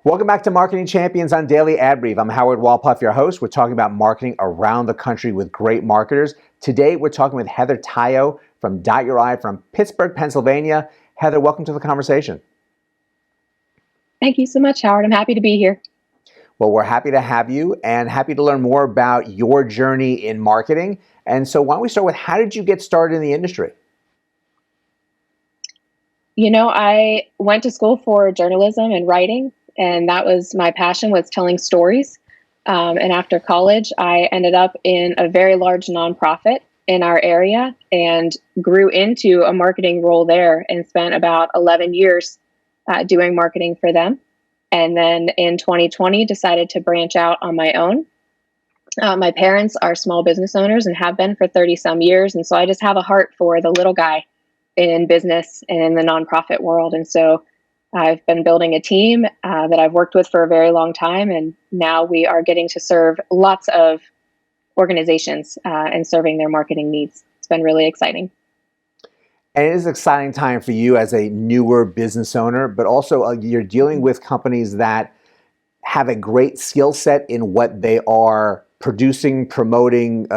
Welcome back to Marketing Champions on Daily Ad Brief. I'm Howard Walpuff, your host. We're talking about marketing around the country with great marketers. Today, we're talking with Heather Tyo from Dot Your Eye from Pittsburgh, Pennsylvania. Heather, welcome to the conversation. Thank you so much, Howard. I'm happy to be here. Well, we're happy to have you and happy to learn more about your journey in marketing. And so why don't we start with, how did you get started in the industry? I went to school for journalism and writing, and that was my passion, was telling stories. And after college, I ended up in a very large nonprofit in our area and grew into a marketing role there and spent about 11 years doing marketing for them. And then in 2020, decided to branch out on my own. My parents are small business owners and have been for 30 some years. And so I just have a heart for the little guy in business and in the nonprofit world. And so I've been building a team that I've worked with for a very long time. And now we are getting to serve lots of organizations and serving their marketing needs. It's been really exciting. And it is an exciting time for you as a newer business owner, but also you're dealing with companies that have a great skill set in what they are producing, promoting,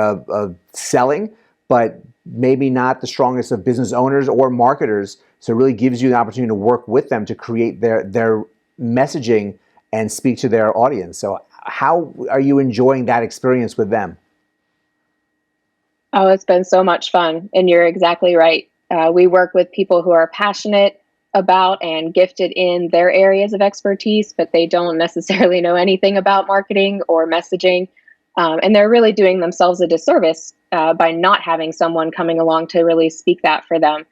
selling, but maybe not the strongest of business owners or marketers. So it really gives you the opportunity to work with them to create their messaging and speak to their audience. So how are you enjoying that experience with them? Oh, it's been so much fun. And you're exactly right. We work with people who are passionate about and gifted in their areas of expertise, but they don't necessarily know anything about marketing or messaging. And they're really doing themselves a disservice by not having someone coming along to really speak that for them.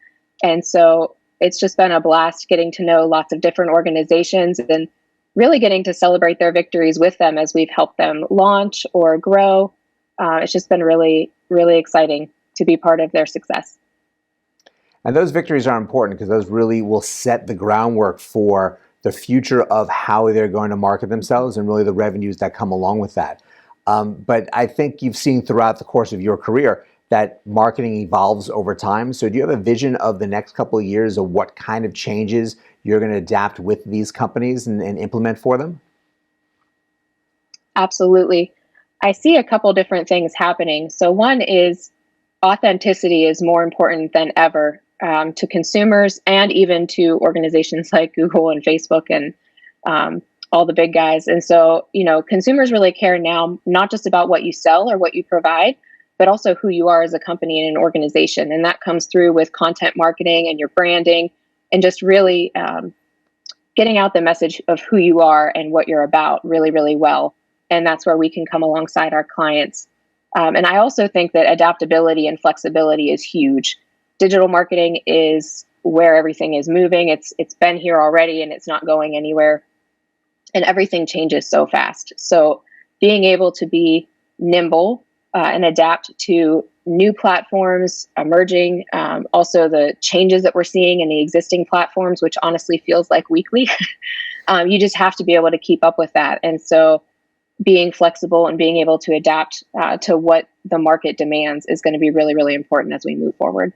And so it's just been a blast getting to know lots of different organizations and really getting to celebrate their victories with them as we've helped them launch or grow. It's just been really, really exciting to be part of their success. And those victories are important because those really will set the groundwork for the future of how they're going to market themselves and really the revenues that come along with that. But I think you've seen throughout the course of your career that marketing evolves over time. So do you have a vision of the next couple of years of what kind of changes you're going to adapt with these companies and implement for them? Absolutely. I see a couple different things happening. So one is authenticity is more important than ever to consumers and even to organizations like Google and Facebook and all the big guys. And so, consumers really care now, not just about what you sell or what you provide, but also who you are as a company and an organization. And that comes through with content marketing and your branding and just really getting out the message of who you are and what you're about really, really well. And that's where we can come alongside our clients. And I also think that adaptability and flexibility is huge. Digital marketing is where everything is moving. It's been here already and it's not going anywhere. And everything changes so fast. So being able to be nimble and adapt to new platforms emerging, also the changes that we're seeing in the existing platforms, which honestly feels like weekly, you just have to be able to keep up with that. And so being flexible and being able to adapt to what the market demands is going to be really, really important as we move forward.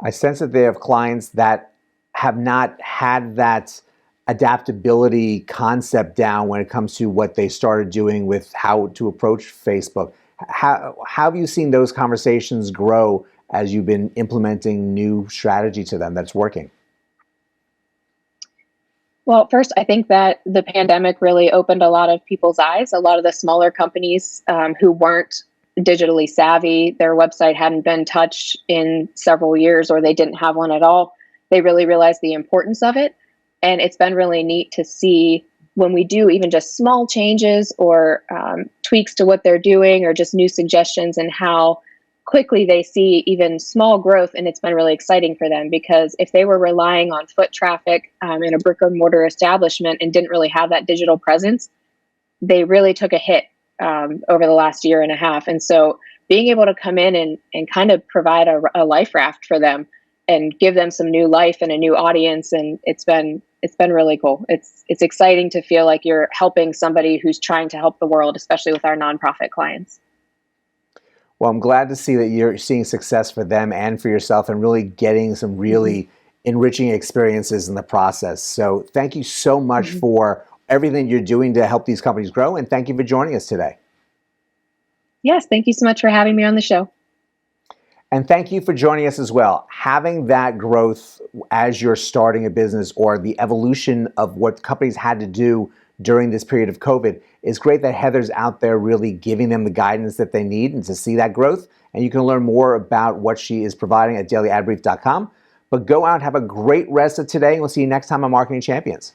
I sense that they have clients that have not had that adaptability concept down when it comes to what they started doing with how to approach Facebook. How have you seen those conversations grow as you've been implementing new strategy to them that's working? Well, first, I think that the pandemic really opened a lot of people's eyes. A lot of the smaller companies who weren't digitally savvy, their website hadn't been touched in several years, or they didn't have one at all. They really realized the importance of it. And it's been really neat to see when we do even just small changes or tweaks to what they're doing or just new suggestions, and how quickly they see even small growth. And it's been really exciting for them, because if they were relying on foot traffic in a brick and mortar establishment and didn't really have that digital presence, they really took a hit over the last year and a half. And so being able to come in and kind of provide a life raft for them and give them some new life and a new audience. And it's been really cool. It's exciting to feel like you're helping somebody who's trying to help the world, especially with our nonprofit clients. Well, I'm glad to see that you're seeing success for them and for yourself and really getting some really enriching experiences in the process. So thank you so much for everything you're doing to help these companies grow. And thank you for joining us today. Yes, thank you so much for having me on the show. And thank you for joining us as well. Having that growth as you're starting a business, or the evolution of what companies had to do during this period of COVID, is great that Heather's out there really giving them the guidance that they need and to see that growth. And you can learn more about what she is providing at dailyadbrief.com. But go out, have a great rest of today, and we'll see you next time on Marketing Champions.